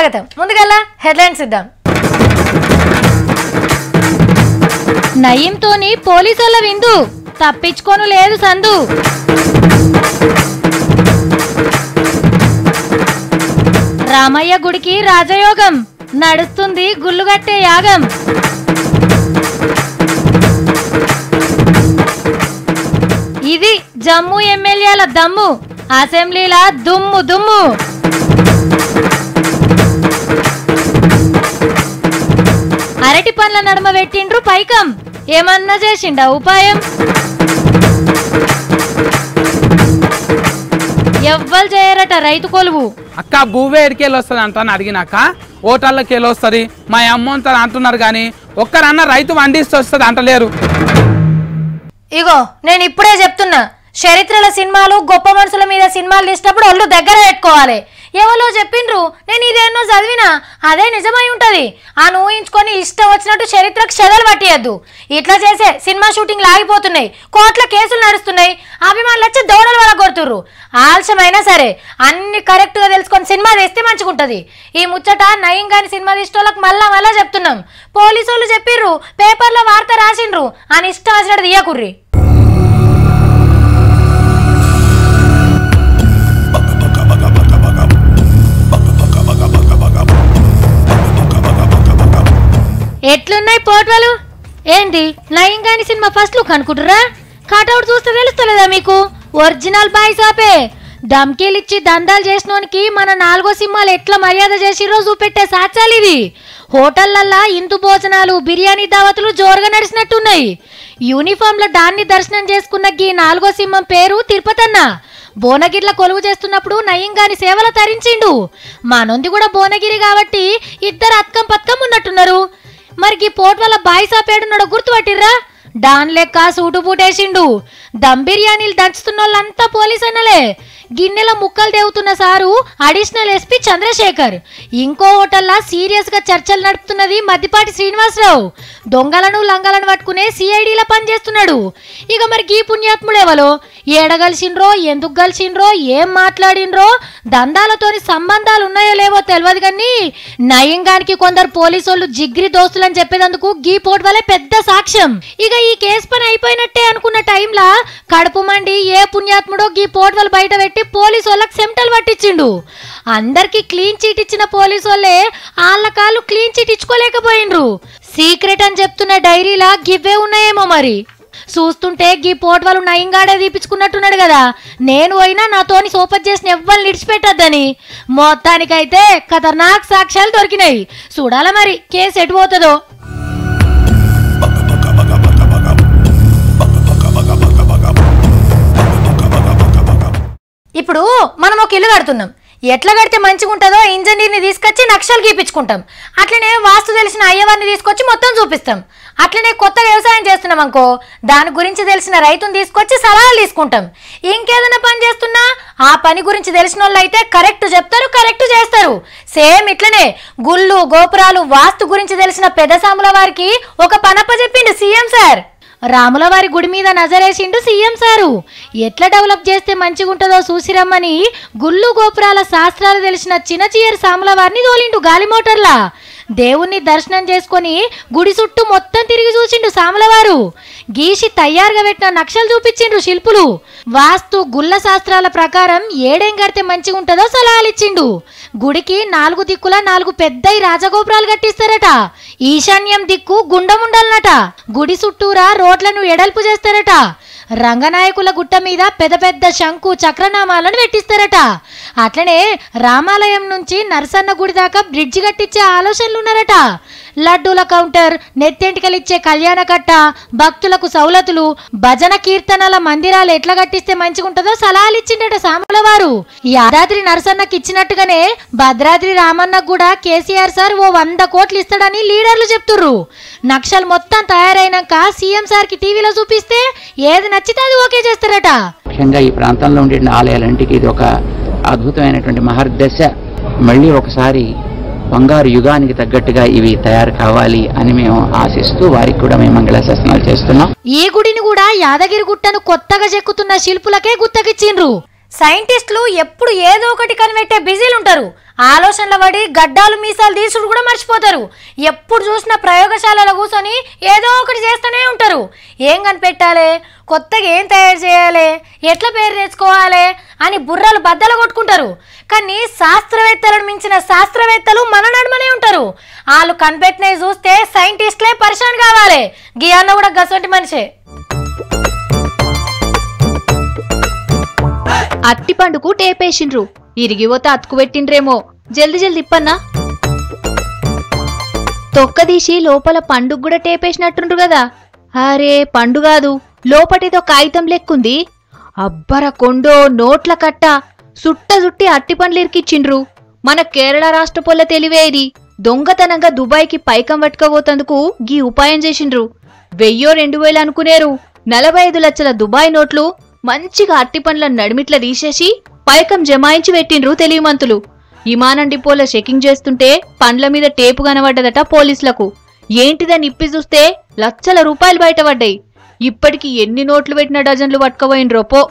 స్వాగతం. ముందుగల్లా హెడ్లైన్స్ ఇద్దాం. నయీంతోని పోలీసుల విందు, తప్పించుకోను లేదు సందు. రామయ్య గుడికి రాజయోగం, నడుస్తుంది గుళ్ళుగట్టే యాగం. ఇది జమ్మూ ఎమ్మెల్యేల దమ్ము, అసెంబ్లీల దుమ్ము దుమ్ము. అరటి పండ్ల నడుమ పెట్టిండ్రు పైకం, ఏమన్నా చేసిండా ఉపాయం? ఎవ్వరు చేయరట రైతు కొలువు. అక్క భూవే ఎడికెళ్ళి వస్తుంది అంటాను అడిగినాక ఓటర్లకి వెళ్ళి వస్తుంది మా అమ్మ అంటున్నారు కానీ ఒక్కరన్నా రైతు వండిస్తూ వస్తుంది అంటలేరు. ఇగో నేను ఇప్పుడే చెప్తున్నా, చరిత్రల సినిమాలు గొప్ప మనుషుల మీద సినిమాలు తీసినప్పుడు ఒళ్ళు దగ్గర పెట్టుకోవాలి. ఎవరో చెప్పిండ్రు, నేను ఇదేన్నో చదివినా అదే నిజమై ఉంటది అని ఊహించుకొని ఇష్టం వచ్చినట్టు చరిత్రకు చెదలు పట్టియద్దు. ఇట్లా చేసే సినిమా షూటింగ్ లాగిపోతున్నాయి, కోర్టుల కేసులు నడుస్తున్నాయి, అభిమానులు వచ్చి దౌడల వల్ల కొడుతుర్రు. ఆలస్యమైనా సరే అన్ని కరెక్ట్ గా తెలుసుకొని సినిమా తీస్తే మంచిగుంటది. ఈ ముచ్చట నయం గాని సినిమా తీసేటోళ్ళకి మళ్ళా చెప్తున్నాం. పోలీసు వాళ్ళు చెప్పిర్రు, పేపర్లో వార్త రాసిండ్రు అని ఇష్టం వచ్చినట్టు తీయకుర్రి. ఎట్లున్నాయి పోటోలు? ఏంటి నయం గాని సినిమా ఫస్ట్ లుక్ అనుకుంటురా? కటౌట్ చూస్తే తెలుస్తలేదా మీకు? Original bye సాపే. దమ్కీలు ఇచ్చి దందాలు చేసినోనికి మన 4వ సినిమాలు ఎట్లా మర్యాద చేసిరో చూపెట్టే సాక్ష్యాలు ఇవి. హోటళ్లల్లా ఇందు భోజనాలు, బిర్యానీ దావతులు జోరుగా నడిచినట్టున్నాయి. యూనిఫామ్లో దాన్ని దర్శనం చేసుకున్న గీ 4వ సింహం పేరు తిరుపతన్న. భువనగిరిలో కొలువు చేస్తున్నప్పుడు నయం గాని సేవలు తరించిండు. మనొంది కూడా భువనగిరి కాబట్టి ఇద్దరు అత్కం పత్కం ఉన్నట్టున్నారు. మరి ఈ పోట్ వల్ల బాయ్ సాపేడున్నాడో గుర్తుపట్టిర్రా? డాన్ లెక్క సూటు బూటేసిండు. దమ్ బిర్యానీలు దంచుతున్న వాళ్ళంతా పోలీసు అన్నలే. గిన్నెల ముక్కలు దేవుతున్న సారు అడిషనల్ ఎస్పీ చంద్రశేఖర్. ఇంకో హోటల్లా సీరియస్ గా చర్చలు నడుపుతున్నది మద్దిపాటి శ్రీనివాసరావు. దొంగలను లంగలను పట్టుకునే సిఐడిలా పనిచేస్తున్నాడు. ఇక మరి గీ పుణ్యాత్ముడేవలో ఏడగలిసిండ్రో, ఎందుకు గలిసిండ్రో, ఏం మాట్లాడిండ్రో, దందాలతోని సంబంధాలు ఉన్నాయో లేవో తెలియదు కానీ నయంగానికి కొందరు పోలీసోళ్ళు జిగ్రి దోస్తులని చెప్పేందుకు గీ పోట్ వల్లే పెద్ద సాక్ష్యం. ఇక ఈ కేసు పని అయిపోయినట్టే అనుకున్న టైంలా కడుపు మండి ఏ పుణ్యాత్ముడో గీ పోట్ వల్ల బయట పెట్టి పోలీసు వాళ్ళకి సెంటలు పట్టించిండు. అందరికి క్లీన్ చీట్ ఇచ్చిన పోలీసు వాళ్ళే వాళ్ళ కాళ్ళు క్లీన్ చీట్ ఇచ్చుకోలేకపోయిండ్రు. సీక్రెట్ అని చెప్తున్న డైరీలా గివ్వే ఉన్నాయేమో మరి. చూస్తుంటే గీ పోట్ వాళ్ళు నయంగాడే తీపించుకున్నట్టున్నాడు కదా. నేను పోయినా నాతోని సోపత్ చేసిన ఎవ్వరిని విడిచిపెట్టద్దని. మొత్తానికైతే ఖతర్నాక్ సాక్ష్యాలు దొరికినాయి. చూడాల మరి కేసు ఎటు పోతుందో. ఇప్పుడు మనం ఒక ఇల్లు కడుతున్నాం. ఎట్లా కడితే మంచిగా ఉంటుందో ఇంజనీర్ని తీసుకొచ్చి నక్షలు గీపించుకుంటాం. అట్లనే వాస్తు తెలిసిన అయ్యవారిని తీసుకొచ్చి మొత్తం చూపిస్తాం. అట్లనే కొత్త వ్యవసాయం చేస్తున్నాం అనుకో, దాని గురించి తెలిసిన రైతుని తీసుకొచ్చి సలహాలు తీసుకుంటాం. ఇంకేదైనా పని చేస్తున్నా ఆ పని గురించి తెలిసిన వాళ్ళు అయితే కరెక్ట్ చెప్తారు, కరెక్ట్ చేస్తారు. సేమ్ ఇట్లనే గుళ్ళు గోపురాలు వాస్తు గురించి తెలిసిన పెద్దసాముల వారికి ఒక పనప్ప చెప్పిండు సీఎం సార్. రాములవారి గుడి మీద నజరేసిండు సీఎం సారు. ఎట్లా డెవలప్ చేస్తే మంచిగా ఉంటుందో చూసిరమ్మని గుళ్ళు గోపురాల శాస్త్రాలు తెలిసిన చిన్నచీయర్ సాములవారిని తోలిండు గాలి మోటార్లా. దేవుణ్ణి దర్శనం చేసుకొని గుడి చుట్టూ మొత్తం తిరిగి చూసిండు సాములవారు. గీసి తయారుగా పెట్టిన నక్షలు చూపించిండ్రు శిల్పులు. వాస్తు గుళ్ళ శాస్త్రాల ప్రకారం ఏడేం కడితే మంచిగా ఉంటుందో సలహాలు ఇచ్చిండు. గుడికి 4 దిక్కుల 4 పెద్దయి రాజగోపురాలు కట్టిస్తారట. ఈశాన్యం దిక్కు గుండం ఉండాలన్నట. గుడి చుట్టూరా రోడ్లను ఎడల్పు చేస్తారట. రంగనాయకుల గుట్ట మీద పెద్ద పెద్ద శంకు చక్రనామాలను పెట్టిస్తారట. అట్లనే రామాలయం నుంచి నరసన్న గుడి దాకా బ్రిడ్జి కట్టించే ఆలోచనలున్నారట. లడ్డూల కౌంటర్, నెత్తెంటికలిచ్చే కళ్యాణ కట్ట, భక్తులకు సౌలతులు, భజన కీర్తనల మందిరాలు ఎట్లా కట్టిస్తే మంచిగుంటుందో సలహాలు ఇచ్చిండట సాములవారు. యాదాద్రి నరసన్నకి ఇచ్చినట్టుగానే భద్రాద్రి రామన్నకు కూడా కేసీఆర్ సార్ ఓ 100 కోట్లు ఇస్తాడని లీడర్లు చెప్తుర్రు. నక్షలు మొత్తం తయారైనాక సీఎం సార్ కి టీవీలో చూపిస్తే ఏది నచ్చితే అది ఓకే చేస్తారట. ముఖ్యంగా ఈ ప్రాంతంలో ఉండే ఆలయాలంటికి ఇది ఒక అద్భుతమైనటువంటి మహర్దశ. మళ్ళీ ఒకసారి బంగారు యుగానికి తగ్గట్టుగా ఇవి తయారు కావాలి అని మేము ఆశిస్తూ వారికి కూడా మేము మంగళాశాసనాలు చేస్తున్నాం. ఈ గుడిని కూడా యాదగిరి గుట్టను కొత్తగా చెక్కుతున్న శిల్పులకే గుత్తకిచ్చిండ్రు. సైంటిస్టులు ఎప్పుడు ఏదో ఒకటి కనిపెట్టే బిజీలు ఉంటారు. ఆలోచనల పడి గడ్డాలు మీసాలు తీసుడు కూడా మర్చిపోతారు. ఎప్పుడు చూసినా ప్రయోగశాలలో కూర్చొని ఏదో ఒకటి చేస్తూనే ఉంటారు. ఏం కనిపెట్టాలి, కొత్తగా ఏం తయారు చేయాలి, ఎట్లా పేరు తెచ్చుకోవాలి అని బుర్రలు బద్దలు కొట్టుకుంటారు. కానీ శాస్త్రవేత్తలను మించిన శాస్త్రవేత్తలు మన నడుమనే ఉంటారు. వాళ్ళు కనిపెట్టినవి చూస్తే సైంటిస్టులే పరిశాన్ కావాలి. గీ అన్న కూడా గసంటి మనిషే. అట్టి పండుకు టేపేసిండ్రు, ఇరిగిపోతే అతుకు పెట్టిండ్రేమో, జల్ది జల్ది ఇప్పన్నా. తొక్కదీసి లోపల పండుగ కూడా టేపేసినట్టుండ్రు కదా. అరే పండు కాదు, లోపటితో కాగితం లెక్కుంది. అబ్బర కొండో నోట్ల కట్ట సుట్టి అట్టి పండ్లు ఇరికిచ్చిండ్రు. మన కేరళ రాష్ట్ర పొల్ల తెలివేది దొంగతనంగా దుబాయ్కి పైకం పట్టుకపోతందుకు గీ ఉపాయం చేసిండ్రు. 1000-2000 అనుకునేరు. 45 లక్షల దుబాయ్ నోట్లు మంచిగా అట్టి పండ్ల నడిమిట్ల తీసేసి పైకం జమాయించి పెట్టిండ్రు తెలివిమంతులు. విమానం డిపోలో చెకింగ్ చేస్తుంటే పండ్ల మీద టేపు కనబడ్డదట పోలీసులకు. ఏంటిదని ఇప్పి చూస్తే లక్షల రూపాయలు బయటపడ్డాయి. ఇప్పటికి ఎన్ని నోట్లు పెట్టిన డజన్లు పట్టుకపోయినరోపో.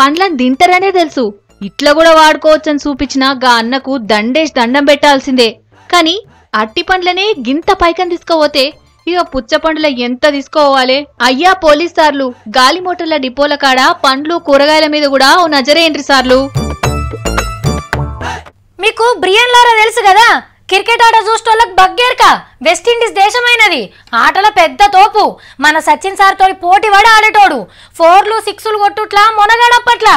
పండ్లను తింటారనే తెలుసు, ఇట్లా కూడా వాడుకోవచ్చని చూపించిన గా అన్నకు దండేసి దండం పెట్టాల్సిందే. కాని అట్టి పండ్లనే గింత పైకం తీసుకోపోతే ఇక పుచ్చ పండ్ల ఎంత తీసుకోవాలి? అయ్యా పోలీస్ సార్లు, గాలి మోటార్ల డిపోల కాడ పండ్లు కూరగాయల మీద కూడా ఓ నజరేంట్రి సార్లు. మీకు బ్రియన్ లారా తెలుసు కదా, క్రికెట్ ఆట చూసేటోళ్ళకి బగ్గేర్క. వెస్టిండీస్ దేశమైనది, ఆటల పెద్ద తోపు. మన సచిన్ సార్ తోటి పోటీ పడి ఆడేటోడు. 4లు 6లు కొట్టుట్లా మొనగాడప్పట్లా.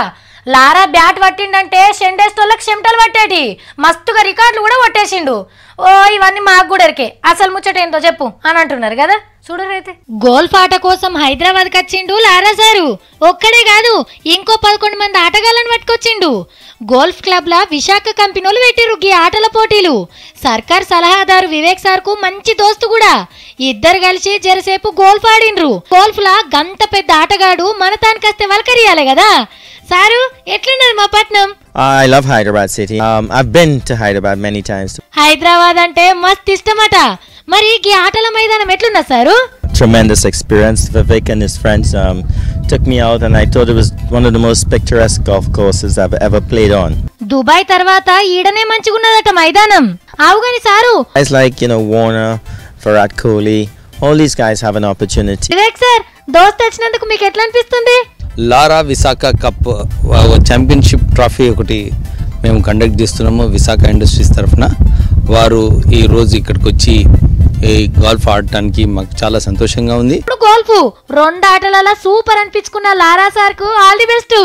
లారా బ్యాట్ పట్టిండంటే షెండేస్తోళ్ళకి చెమటలు పట్టేటి. మస్తుగా రికార్డులు కూడా కొట్టేసిండు. ఓ ఇవన్నీ మాకు కూడా ఎరికే, అసలు ముచ్చట ఏంటో చెప్పు అని అంటున్నారు కదా. చూడరైతే గోల్ఫ్ ఆట కోసం హైదరాబాద్కి వచ్చిండు లారా సారు. ఒక్కడే కాదు, ఇంకో 11 మంది ఆటగాళ్ళని పట్టుకొచ్చిండు. గోల్ఫ్ క్లబ్ లా విశాఖ కంపెనీలు పెట్టిరు గీ ఆటల పోటీలు. సర్కార్ సలహాదారు వివేక్ సార్ కు మంచి దోస్తు కూడా. ఇద్దరు కలిసి జరసేపు గోల్ఫ్ ఆడిండ్రు. గోల్ఫ్ లా గంత పెద్ద ఆటగాడు మన తానికస్తే వలకరియాలి కదా. సారు ఎట్లున్నది మా పట్నం? I love Hyderabad city. I've been to Hyderabad many times. Hyderabad అంటే మస్త్ ఇష్టమట. మరి ఈ ఆటల మైదానం ఎట్లున్నా sir? Tremendous experience. Vivek and his friends took me out and I thought it was one of the most picturesque golf courses I've ever played on. Dubai తర్వాత ఈడనే మంచిగున్నదట మైదానం. అవుగాని sir, Guys like, Warner, Virat Kohli, all these guys have an opportunity. Vivek sir దోస్త్ వచ్చినందుకు మీకు ఎట్లా అనిపిస్తుంది? లారా Visakha cup championship trophy ఒకటి మేము కండక్ట్ చేస్తున్నాము విశాఖ ఇండస్ట్రీస్ తరఫున. వారు ఈ రోజు ఇక్కడికి వచ్చి ఈ గోల్ఫ్ ఆడటానికి మాకు చాలా సంతోషంగా ఉంది. ఇప్పుడు గోల్ఫ్ 2 ఆటలలో సూపర్ అనిపించుకున్న లారా సార్ కు ఆల్ ది బెస్ట్.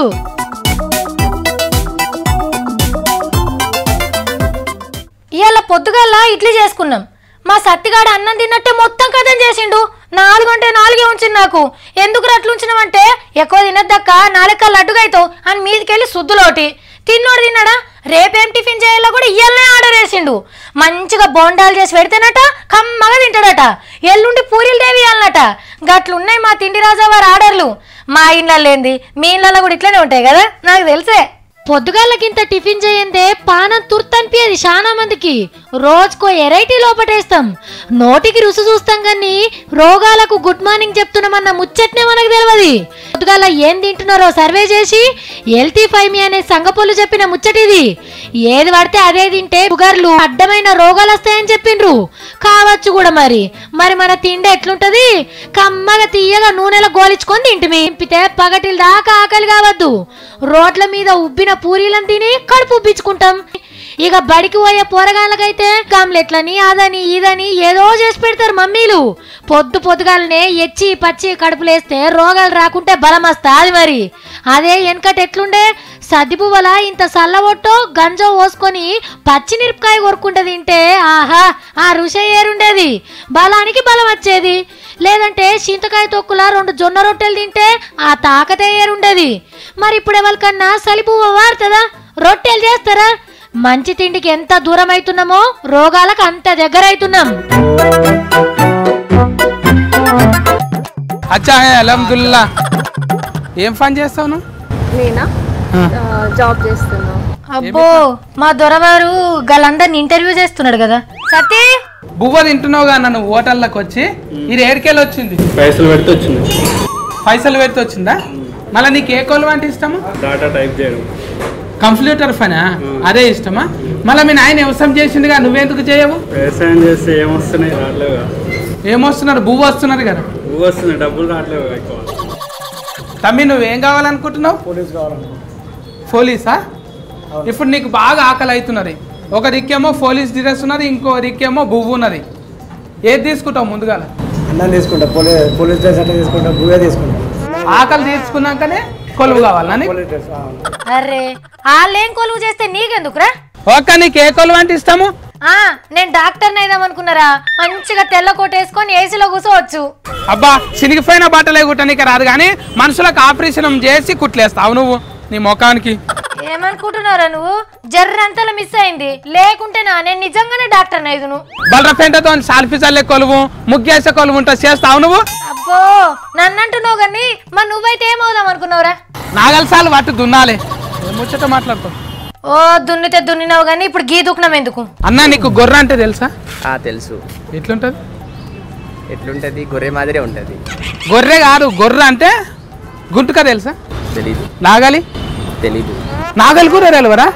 ఇవాళ పొద్దుగల్లా ఇడ్లీ చేసుకున్నాం. మా సత్తిగాడు అన్నం తిన్నట్టే మొత్తం కథం చేసిండు. 4 అంటే 4 ఉంచింది నాకు. ఎందుకు అట్లా ఉంచినామంటే ఎక్కువ తినద్దక్క 4 లడ్డుగా అవుతావు అని మీదికెళ్ళి సుద్దులోటి తిన్నోడు తిన్నాడా. రేపేం టిఫిన్ చేయాలో కూడా ఇయ్యాలనే ఆర్డర్ వేసిండు. మంచిగా బోండాలు చేసి పెడితేనట కమ్మగా తింటాడట. ఎల్లుండి పూరీలు దేవియాలన్నట. గట్లున్నాయి మా తిండి రాజా వారి ఆర్డర్లు. మా ఇళ్ళల్లో లేంది మీ ఇళ్ళల్లో కూడా ఇట్లనే ఉంటాయి కదా, నాకు తెలిసే. పొద్దుగాళ్ళకింత టిఫిన్ చేయందే పానం తుర్తనిపియది చాలా మందికి. రోజుకో ఎరైటీ లోపటేస్తాం, నోటికి రుచి చూస్తాం కానీ రోగాలకు గుడ్ మార్నింగ్ చెప్తున్నామన్న ముచ్చట్నే మనకు తెలియదు. పొద్దుగాల ఏం తింటున్నారో సర్వే చేసి హెల్తీ ఫైమీ అనే సంగపోలు చెప్పిన ముచ్చటిది. ఏది పడితే అదే తింటే షుగర్లు అడ్డమైన రోగాలు వస్తాయని చెప్పిండ్రు. కావచ్చు కూడా మరి మన తిండి ఎట్లుంటది? కమ్మగా తీయగా నూనెలో గోలించుకొని తింటిమి. తింపితే పగటిల దాకా ఆకలి కావద్దు. రోడ్ల మీద ఉబ్బిన పూరీలను తిని కడుపు ఉబ్బించుకుంటాం. ఇక బడికి పోయే పోరగాళ్ళకైతే కామ్లెట్లని అదని ఇదని ఏదో చేసి పెడతారు మమ్మీలు. పొద్దుగాలనే ఎచ్చి పచ్చి కడుపులేస్తే రోగాలు రాకుంటే బలం వస్తాది. మరి అదే వెనకట ఎట్లుండే, సద్దిపువ్వల ఇంత సల్లవొట్టో గంజో పోసుకొని పచ్చిమిరపకాయ కొరుకుంటే తింటే ఆహా ఆ రుచి ఏరుండేది, బలానికి బలం వచ్చేది. లేదంటే చింతకాయ తొక్కుల 2 జొన్న రొట్టెలు తింటే ఆ తాకతే ఏరుండేది. మరి ఇప్పుడు ఎవరికన్నా సలిపువ్వ వారుతుందా? రొట్టెలు చేస్తారా? మంచి తిండికి ఎంత దూరం అవుతున్నామో రోగాలకు అంత దగ్గర అవుతున్నాం. అచ్చా అల్హమ్దుల్లా. ఏం పని చేస్తావు నువ్వు? నేనా జాబ్ చేస్తున్నా. అబ్బో మా దొరవారు గలందరిని ఇంటర్వ్యూ చేస్తున్నాడు కదా. సతీ బువ్వ తింటున్నావు కదా నువ్వు హోటల్లోకి వచ్చి. ఇది ఏడికెళ్ళి వచ్చింది? పైసలు పెడితే వచ్చింది. పైసలు పెడితే వచ్చిందా? మళ్ళీ నీకు ఏ కోళ్ళు అంటే ఇష్టము? డాటా టైప్ చేయడం. కంప్యూటర్ పనా? అదే ఇష్టమా? మళ్ళీ మీ నాయన వ్యవసాయం చేసిండుగా, నువ్వెందుకు చేయవు? వ్యవసాయం చేస్తే ఏమొస్తున్నాయి? రావట్లేవు. ఏమొస్తున్నారు? భూ వస్తున్నారు కదా. భూ వస్తున్నాయి, డబ్బులు రావట్లేవు ఎక్కువ. తమ్మి నువ్వేం కావాలనుకుంటున్నావు? పోలీస్ కావాలనుకుంటున్నావు. పోలీసా? ఇప్పుడు నీకు బాగా ఆకలి అవుతున్నది. ఒక దిక్కేమో పోలీస్ డ్రెస్ ఉన్నది, ఇంకో దిక్కేమో భువ్వు ఉన్నది. ఏది తీసుకుంటావు ముందుగా? అన్నం తీసుకుంటా, పోలీస్ డ్రెస్ అంటే తీసుకుంటా, భూవే తీసుకుంటా. ఆకలి తీసుకున్నాకనే కొలువు కావాలని. అరే వాళ్ళేం కొలువు చేస్తే నీకెందుకురా? ఓకే, నీకు ఏ కొలువు అంటే ఇష్టము? నేను డాక్టర్ని అయిదాం అనుకున్నారా? మంచిగా తెల్ల కోట వేసుకొని ఏసీలో కూర్చోవచ్చు. అబ్బా, చినిగిపోయిన బట్టలే కుట్టనీకి రాదు కానీ మనుషులకు ఆపరేషన్ చేసి కుట్లేస్తావు నువ్వు నీ ముఖానికి. ఏమనుకుంటున్నారా నువ్వు? జర్రంతలా మిస్ అయింది, లేకుంటే నేను నిజంగానే డాక్టర్ని అయిదును. బలరపెంటతో సాల్ఫీ చల్లే కొలువు, ముగ్గేసే కొలువు ఉంటా చేస్తావు నువ్వు. అబ్బో నన్నంటున్నావు కానీ మరి నువ్వైతే ఏమవుదాం అనుకున్నావురా? నాగలసాలు వాటి దున్నాలే. ముచ్చట మాట్లాడుతావు. ఓ దున్నితే దున్నినావు కానీ ఇప్పుడు గీ దుఃఖనం ఎందుకు? అన్న నీకు గొర్రె అంటే తెలుసా? తెలుసు. ఎట్లుంటది? ఎట్లుంటది? గొర్రె మాదిరే ఉంటది. గొర్రె కాదు, గొర్రె అంటే గుంటుక తెలుసా? తెలీదు. నాగలి? తెలీదు. నాగలి కూడా తెలవరా?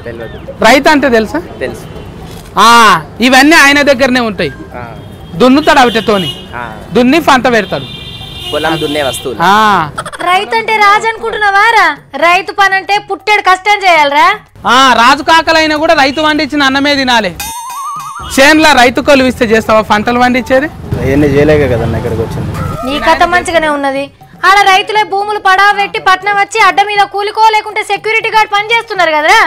తెలియదు. రైతు అంటే తెలుసా? తెలుసు. ఇవన్నీ ఆయన దగ్గరనే ఉంటాయి. దున్నుతాడు అవిటతోని, దున్ని పంట పెడతాడు. పొలం దున్నే వస్తువులు. రైతు అంటే రాజు అనుకుంటున్నావారా? రైతు పని అంటే పుట్టేడు కష్టం చేయాలరా? రాజు కాకలైనా కూడా రైతు వండించిన అన్నమే తినాలి. చేన్లా రైతు కొలువు ఇస్తే చేస్తావా పంటలు వండించేది? అవన్నీ చేయలేక కదన్న ఇక్కడికి వచ్చింది. నీ కథ మంచిగానే ఉన్నది. ఆడ రైతులే భూములు పడవ పెట్టి పట్నం వచ్చి అడ్డ మీద కూలికోలేకుంటే సెక్యూరిటీ గార్డ్ పని చేస్తున్నారు కదరా.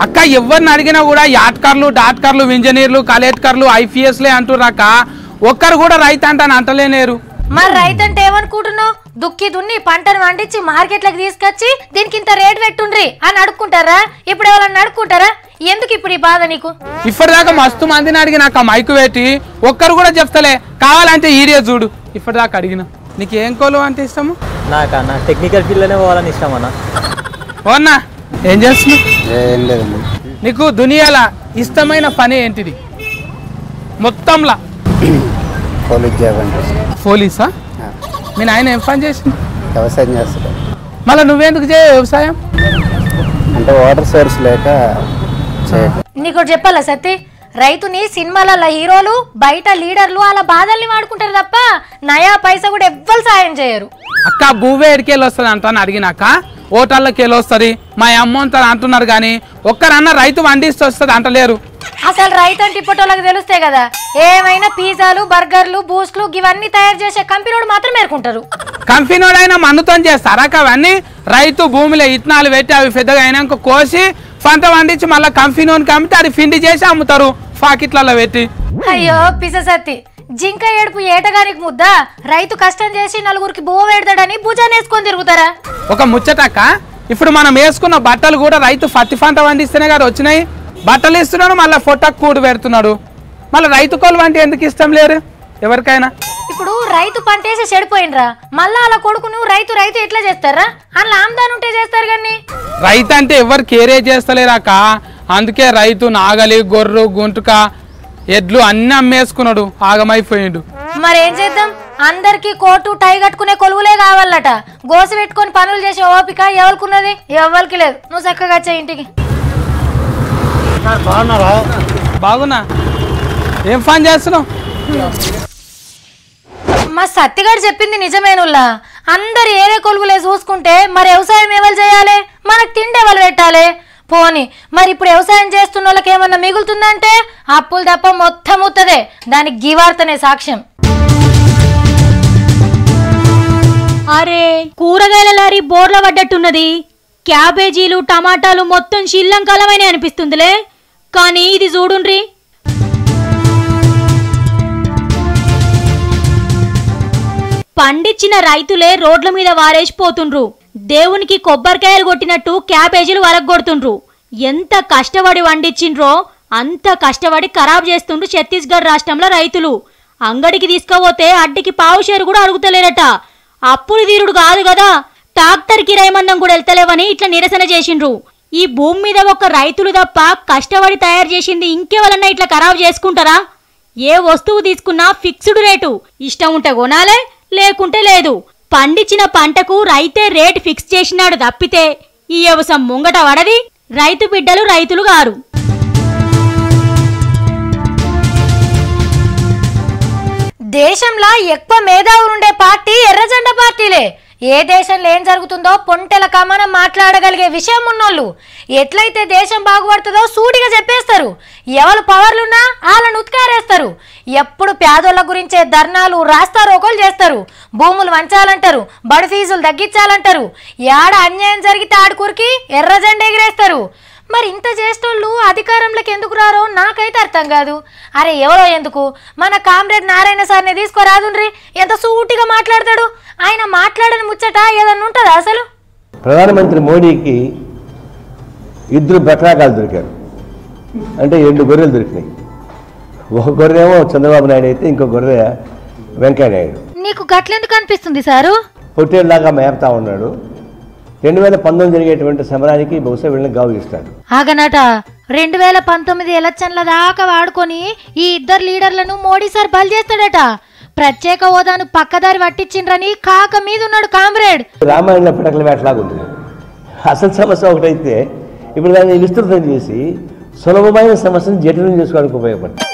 అక్క ఎవరిని అడిగినా కూడా యాట్కర్లు, డాక్టర్లు, ఇంజనీర్లు, కలెక్టర్లు, ఐపీఎస్లే అంటున్నాక ఒక్కరు కూడా రైతు అంటాను అంటలేనేరు. మరి రైతు అంటే ఏమనుకుంటున్నావు? దుక్కి దున్ని పంటను వండించి మార్కెట్లకు తీసుకొచ్చి దీనికి ఇంత రేట్ పెట్టుండ్రి అని అడుక్కుంటారా? ఇప్పుడు ఎవరన్నా అడుక్కుంటారా? ఎందుకు ఇప్పుడు ఈ బాధ నీకు? ఇప్పటిదాకా మస్తు మందిని అడిగి నాకు మైకు పెట్టి ఒక్కరు కూడా చెప్తలే. కావాలంటే ఈడియో చూడు. ఇప్పటిదాకా అడిగిన. నీకు ఏం కొలువు అంటే ఇష్టము? నాకన్నా టెక్నికల్ ఫీల్డ్లోనే పోవాలని ఇష్టం అన్న. ఓన్నా ఏం చేస్తున్నావు? ఏం లేదండి. నీకు దునియాల ఇష్టమైన పని ఏంటిది మొత్తంలా? పోలీసా? మీ నాయన ఏం పని చేసింది? వ్యవసాయం చేస్తాడు. మళ్ళీ నువ్వెందుకు చేయవు వ్యవసాయం? అంటే వాటర్ సోర్స్ లేక. నీకు చెప్పాలా సత్తి, రైతుని సినిమాలలో హీరోలు బయట లీడర్లు అలా బాధల్ని వాడుకుంటారు తప్ప నయా పైసా కూడా ఎవ్వరు సాయం చేయరు. అక్క భూవే ఎడికెళ్ళి వస్తుంది అంటాను అడిగినాక ఓటర్లకి వెళ్ళి వస్తుంది మా అమ్మంతా అంటున్నారు కానీ ఒక్కరన్నా రైతు వండిస్తూ వస్తుంది అంటలేరు. అసలు రైతు అంటే ఇప్పటోళ్ళకి తెలుస్తాయి కదా. ఏమైనా పిజ్జాలు, బర్గర్లు, బూస్ట్లు ఇవన్నీ తయారు చేసే కంపెనీలు మాత్రం మేరుకుంటారు. కంపెనీడైనా మన్నుతో చేస్తారా అవన్నీ? రైతు భూమిలో ఇత్తనాలు పెట్టి అవి పెద్దగా అయినాక కోసి పంట వండించి మళ్ళీ కంపెనీని కమ్మితే అది పిండి చేసి అమ్ముతారు పాకెట్లలో పెట్టి. అయ్యో పిససత్తి, జింక ఏడుపు ఏటగానికి ముద్ద. రైతు కష్టం చేసి నలుగురికి బువ్వ పెడతాడని భుజాన్ని వేసుకొని తిరుగుతారా? ఒక ముచ్చటక్క, ఇప్పుడు మనం వేసుకున్న బట్టలు కూడా రైతు పత్తి పంట వండిస్తేనే కదా వచ్చినాయి. బట్టలు ఇస్తున్నాడు, మళ్ళీ ఫోటోకు కూడు పెడుతున్నాడు. మళ్ళీ రైతు కొలువు అంటే ఎందుకు ఇష్టం లేరు ఎవరికైనా? ఇప్పుడు రైతు పంట వేసి చెడిపోయినరా, మళ్ళా అలా కొడుకును రైతు రైతు ఎట్లా చేస్తారా? అలా ఆమ్దాన్ ఉంటే చేస్తారు కానీ రైతు అంటే ఎవరు కేరే చేస్తలేరాక. అందుకే రైతు నాగలి, గొర్రె, గుంటుక, ఎడ్లు అన్ని అమ్మేసుకున్నాడు, ఆగమైపోయిండు. మరేం చేద్దాం? అందరికి కోటు టై కట్టుకునే కొలువులే కావాలట. గోసి పెట్టుకొని పనులు చేసే ఓపిక ఎవరికున్నది? ఎవరికి లేదు. నువ్వు చక్కగా వచ్చే ఇంటికి. బాగున్నా? ఏం పని చేస్తున్నావు? మా సత్తిగాడు చెప్పింది నిజమేనుల్లా. అందరు ఏరే కొలువులే చూసుకుంటే మరి వ్యవసాయం ఎవరు చేయాలి? మనకు తిండి ఎవరు పెట్టాలి? పోని మరి ఇప్పుడు వ్యవసాయం చేస్తున్న వాళ్ళకి ఏమన్నా మిగులుతుందంటే అప్పులు తప్ప మొత్తం ఉత్తదే. దానికి గీవార్తనే సాక్ష్యం. అరే కూరగాయల లారీ బోర్ల పడ్డట్టున్నది. క్యాబేజీలు, టమాటాలు మొత్తం శిల్లంకాలమైన అనిపిస్తుందిలే. కానీ ఇది చూడుండ్రి, పండించిన రైతులే రోడ్ల మీద వారేసిపోతుండ్రు. దేవునికి కొబ్బరికాయలు కొట్టినట్టు క్యాబేజీలు వరగొడుతుండ్రు. ఎంత కష్టపడి వండించిండ్రో అంత కష్టపడి ఖరాబ్ చేస్తుండ్రు ఛత్తీస్గఢ్ రాష్ట్రంలో రైతులు. అంగడికి తీసుకుపోతే అడ్డికి పావుషేరు కూడా అడుగుతలేరట. అప్పులు తీరుడు కాదు కదా, ట్రాక్టర్ కిరాయి మందం కూడా వెళ్తలేవని ఇట్లా నిరసన చేసిండ్రు. ఈ భూమి మీద ఒక రైతులు తప్ప కష్టపడి తయారు చేసింది ఇంకెవరన్నా ఇట్లా ఖరాబ్ చేసుకుంటారా? ఏ వస్తువు తీసుకున్నా ఫిక్స్డ్ రేటు. ఇష్టం ఉంటే కొనాలే, లేకుంటే లేదు. పండించిన పంటకు రైతే రేట్ ఫిక్స్ చేసినాడు తప్పితే ఈ వ్యవసాయం ముంగట వడది రైతు బిడ్డలు రైతులు గారు. దేశంలో ఎక్కువ మేధావులు ఉండే పార్టీ ఎర్రజెండా పార్టీలే. ఏ దేశంలో ఏం జరుగుతుందో పొంటెల కమనం మాట్లాడగలిగే విషయం ఉన్నోళ్ళు ఎట్లయితే దేశం బాగుపడుతుందో సూటిగా చెప్పేస్తారు. ఎవరు పవర్లున్నా వాళ్ళని ఉత్కారేస్తారు. ఎప్పుడు పేదోళ్ళ గురించే ధర్నాలు రాస్తారోకోలు చేస్తారు. భూములు వంచాలంటారు, బడి ఫీజులు తగ్గించాలంటారు. ఏడ అన్యాయం జరిగితే ఆడుకూరికి ఎర్రజెండా ఎగిరేస్తారు. మరి ఇంత చేసేటోళ్ళు అధికారంలోకి ఎందుకు రారో నాకైతే అర్థం కాదు. అరే ఎవరో ఎందుకు, మన కామ్రేడ్ నారాయణ సార్ని తీసుకోరాదుండ్రి, ఎంత సూటిగా మాట్లాడతాడు. ఆయన మాట్లాడని ముచ్చట ఏదన్నా ఉంటుందా అసలు? ప్రధానమంత్రి మోడీకి 2 బక్రాకాలు దొరికారు, అంటే 2 గొర్రెలు దొరికినాయి. ఒక గొర్రెమో చంద్రబాబు నాయుడు అయితే ఇంకో గొర్రె వెంకయ్య నాయుడు. నీకు గట్లెందుకు అనిపిస్తుంది సారు? పొట్టేళ్ళలాగా మేపుతా ఉన్నాడు. 2019 జరిగేటువంటి సమరానికి బహుశా వీళ్ళని గావు ఇస్తాడు. ఆగనట 2019 ఎలక్షన్ల దాకా వాడుకొని ఈ 2 లీడర్లను మోడీ సార్ బలి చేస్తాడట. ప్రత్యేక హోదాను పక్కదారి పట్టించిండ్రని కాక మీద ఉన్నాడు కామ్రేడ్. రామాయణంలో పిటకల వేటలాగా ఉంది. అసలు సమస్య ఒకటైతే ఇప్పుడు దాన్ని విస్తృతం చేసి సులభమైన సమస్యను జటిలం చేసుకోవడానికి ఉపయోగపడుతుంది.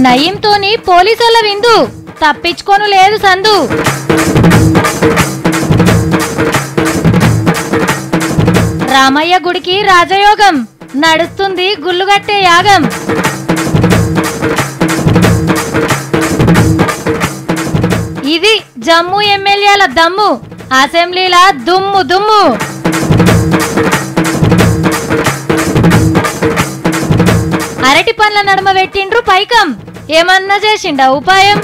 నయంతోని పోలీసుల విందు తప్పించుకోను లేదు సందు. రామయ్య గుడికి రాజయోగం నడుస్తుంది, గుళ్ళుగట్టే యాగం. ఇది జమ్మూ ఎమ్మెల్యేల దమ్ము, అసెంబ్లీల దుమ్ము దుమ్ము. అరటి పండ్ల నడుమ పెట్టిండ్రు పైకం, ఏమన్నా చేసిండా ఉపాయం?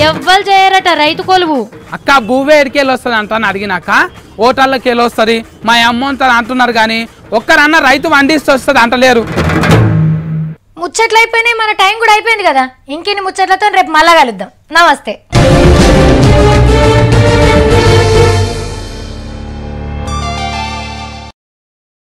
ఎవ్వరు చేయరట రైతు కొలువు. అక్క భూవే ఎడికెళ్ళి వస్తుంది అంట అని అడిగినాక ఓటర్లకి వెళ్ళి వస్తుంది మా అమ్మ అంటున్నారు, కానీ ఒక్కరన్నా రైతు వండిస్తే వస్తుంది అంటలేరు. ముచ్చట్లు అయిపోయినాయి, మన టైం కూడా అయిపోయింది కదా. ఇంకెన్ని ముచ్చట్లతో రేపు మళ్ళా కలుద్దాం. నమస్తే.